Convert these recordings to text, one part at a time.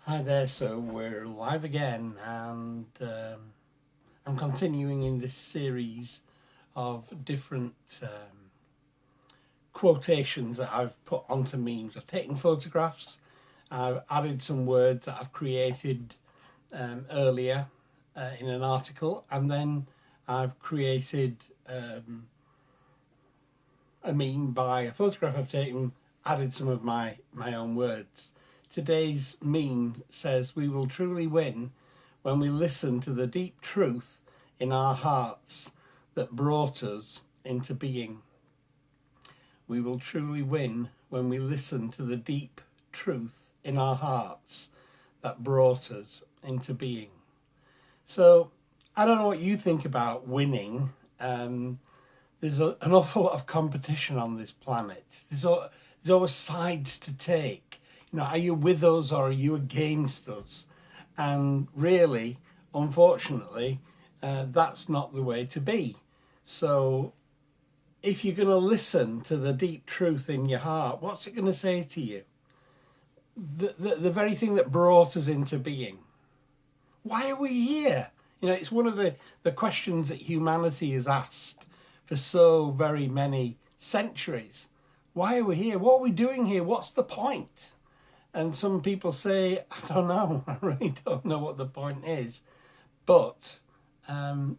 Hi there, so we're live again, and I'm continuing in this series of different quotations that I've put onto memes. I've taken photographs, I've added some words that I've created earlier in an article, and then I've created a meme by a photograph I've taken, added some of my own words. Today's meme says, "We will truly win when we listen to the deep truth in our hearts that brought us into being." We will truly win when we listen to the deep truth in our hearts that brought us into being. So, I don't know what you think about winning. There's an awful lot of competition on this planet. There's always sides to take. Are you with us or are you against us? And really, unfortunately, that's not the way to be. So if you're going to listen to the deep truth in your heart, what's it going to say to you? The very thing that brought us into being. Why are we here? It's one of the questions that humanity has asked for so very many centuries. Why are we here? What are we doing here? What's the point? And some people say, I don't know, I really don't know what the point is. But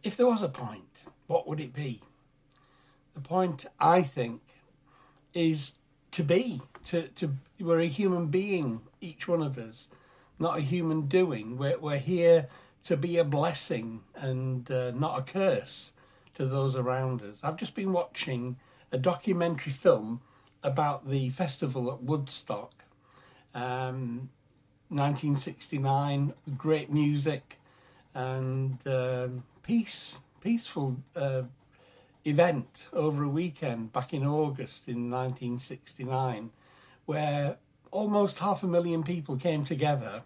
if there was a point, what would it be? The point, I think, is to be. We're a human being, each one of us, not a human doing. We're here to be a blessing and not a curse to those around us. I've just been watching a documentary film about the festival at Woodstock. 1969, great music and peaceful event over a weekend back in August in 1969, where almost 500,000 people came together,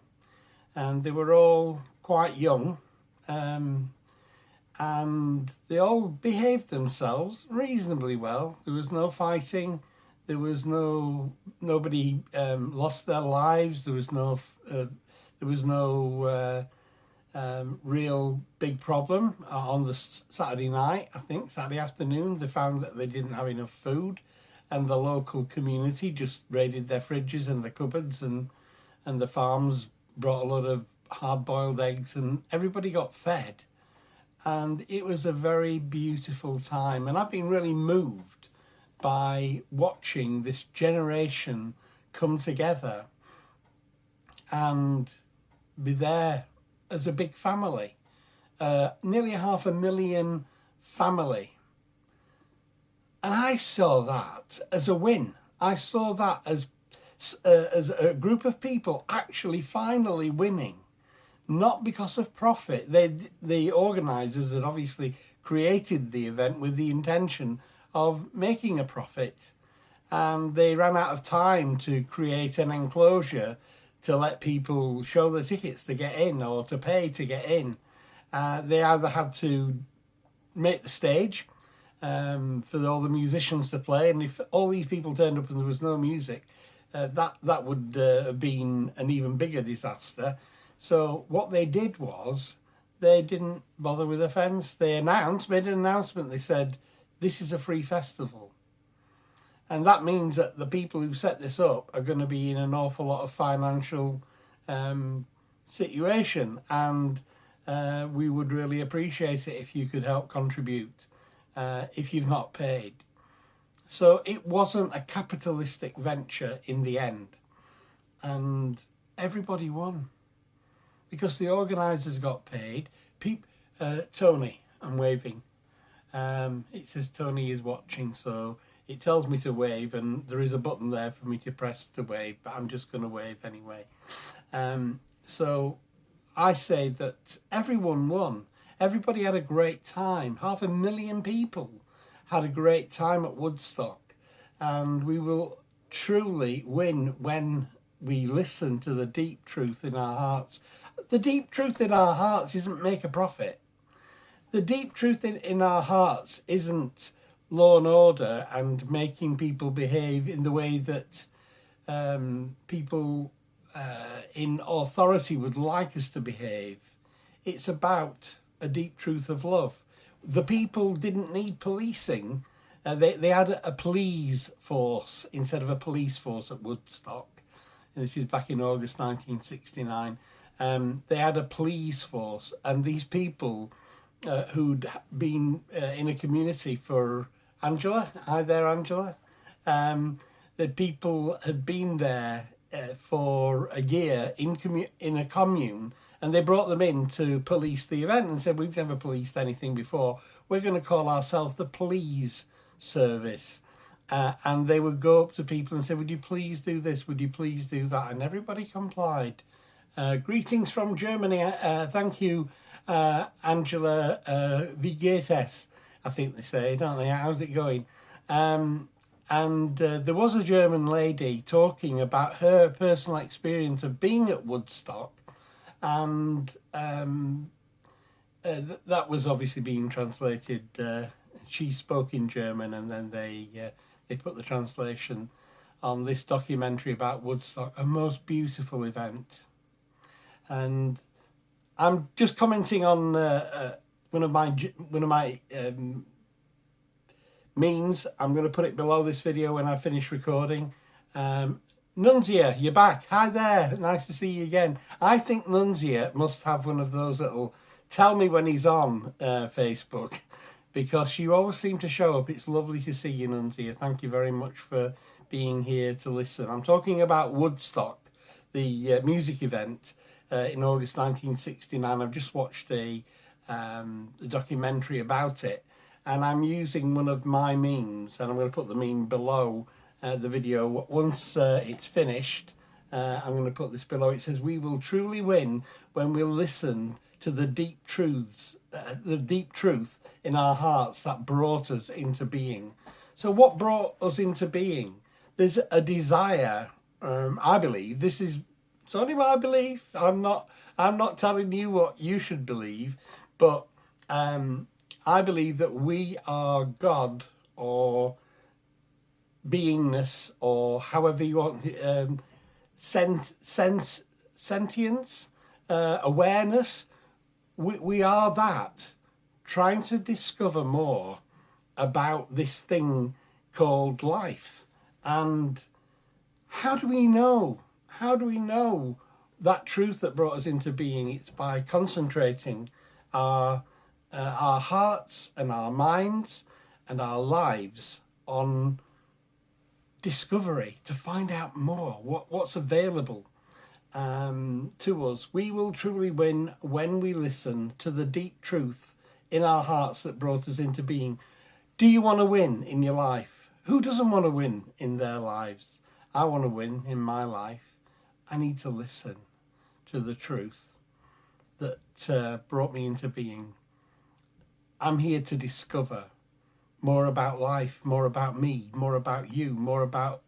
and they were all quite young, and they all behaved themselves reasonably well. There was no fighting. There was nobody lost their lives. There was no real big problem on the Saturday night. I think Saturday afternoon, they found that they didn't have enough food, and the local community just raided their fridges and the cupboards, and the farms brought a lot of hard-boiled eggs, and everybody got fed. And it was a very beautiful time, and I've been really moved by watching this generation come together and be there as a big family, nearly 500,000 family. And I saw that as a win. I saw that as a group of people actually finally winning, not because of profit. The organisers had obviously created the event with the intention of making a profit, and they ran out of time to create an enclosure to let people show their tickets to get in or to pay to get in. They either had to make the stage for all the musicians to play, and if all these people turned up and there was no music, that would have been an even bigger disaster. So what they did was they didn't bother with the fence. They made an announcement. They said, this is a free festival. And that means that the people who set this up are going to be in an awful lot of financial situation. And we would really appreciate it if you could help contribute if you've not paid. So it wasn't a capitalistic venture in the end. And everybody won, because the organisers got paid. Tony, I'm waving. It says Tony is watching, so it tells me to wave, and there is a button there for me to press to wave, but I'm just going to wave anyway. So I say that everyone won. Everybody had a great time. 500,000 people had a great time at Woodstock, and we will truly win when we listen to the deep truth in our hearts. The deep truth in our hearts isn't make a profit. The deep truth in our hearts isn't law and order and making people behave in the way that people in authority would like us to behave. It's about a deep truth of love. The people didn't need policing. They had a police force instead of a police force at Woodstock. And this is back in August 1969. They had a police force, and these people who'd been in a community for Angela. Hi there, Angela. The people had been there for a year in a commune, and they brought them in to police the event and said, we've never policed anything before. We're going to call ourselves the police service. And they would go up to people and say, would you please do this? Would you please do that? And everybody complied. Greetings from Germany. Thank you, Angela Vigetes, I think they say, don't they? How's it going? And there was a German lady talking about her personal experience of being at Woodstock, and that was obviously being translated. She spoke in German, and then they put the translation on this documentary about Woodstock, a most beautiful event. And I'm just commenting on one of my memes. I'm going to put it below this video when I finish recording. Nunzia, you're back. Hi there. Nice to see you again. I think Nunzia must have one of those that'll tell me when he's on Facebook, because you always seem to show up. It's lovely to see you, Nunzia. Thank you very much for being here to listen. I'm talking about Woodstock, the music event in August 1969. I've just watched a documentary about it, and I'm using one of my memes, and I'm going to put the meme below the video. Once it's finished, I'm going to put this below. It says, we will truly win when we listen to the deep truths, the deep truth in our hearts that brought us into being. So what brought us into being? There's a desire, I believe, it's only my belief. I'm not telling you what you should believe, but I believe that we are God, or beingness, or however you want, sentience, awareness. We are that, trying to discover more about this thing called life. And how do we know? How do we know that truth that brought us into being? It's by concentrating our hearts and our minds and our lives on discovery, to find out more what's available to us. We will truly win when we listen to the deep truth in our hearts that brought us into being. Do you want to win in your life? Who doesn't want to win in their lives? I want to win in my life. I need to listen to the truth that brought me into being. I'm here to discover more about life, more about me, more about you, more about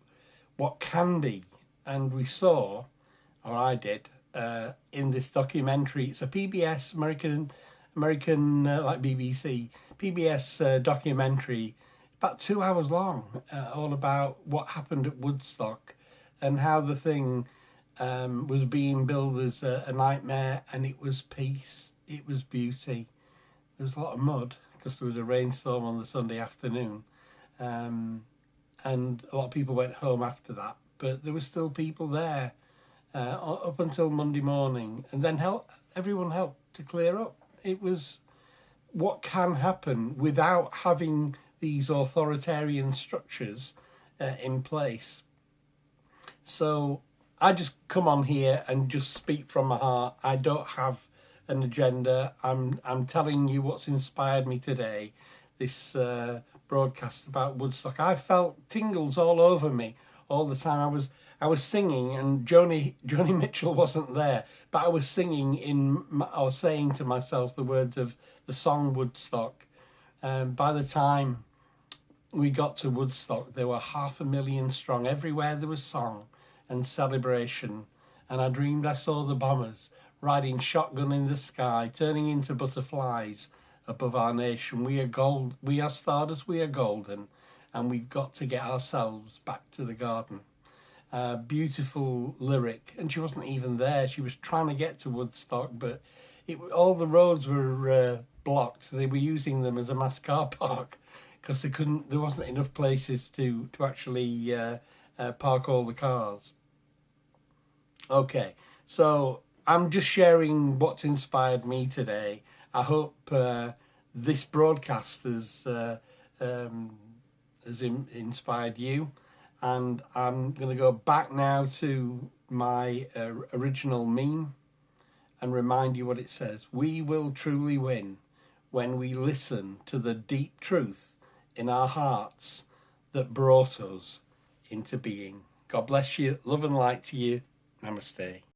what can be. And we saw, or I did, in this documentary. It's a PBS, American like BBC, PBS documentary, about 2 hours long, all about what happened at Woodstock and how the thing was being billed as a nightmare, and it was peace, it was beauty. There was a lot of mud because there was a rainstorm on the Sunday afternoon, and a lot of people went home after that, but there were still people there up until Monday morning, and then everyone helped to clear up. It was what can happen without having these authoritarian structures in place. So I just come on here and just speak from my heart. I don't have an agenda. I'm telling you what's inspired me today, this broadcast about Woodstock. I felt tingles all over me all the time. I was singing, and Joni Mitchell wasn't there, but I was singing or saying to myself the words of the song Woodstock. By the time we got to Woodstock, there were 500,000 strong. Everywhere there was song and celebration, and I dreamed I saw the bombers riding shotgun in the sky, turning into butterflies above our nation. We are gold, we are stardust, we are golden, and we've got to get ourselves back to the garden. beautiful lyric, and she wasn't even there. She was trying to get to Woodstock, but all the roads were blocked. They were using them as a mass car park because there wasn't enough places to actually park all the cars. Okay, so I'm just sharing what's inspired me today. I hope this broadcast has inspired you, and I'm going to go back now to my original meme and remind you what it says. We will truly win when we listen to the deep truth in our hearts that brought us into being. God bless you. Love and light to you. Namaste.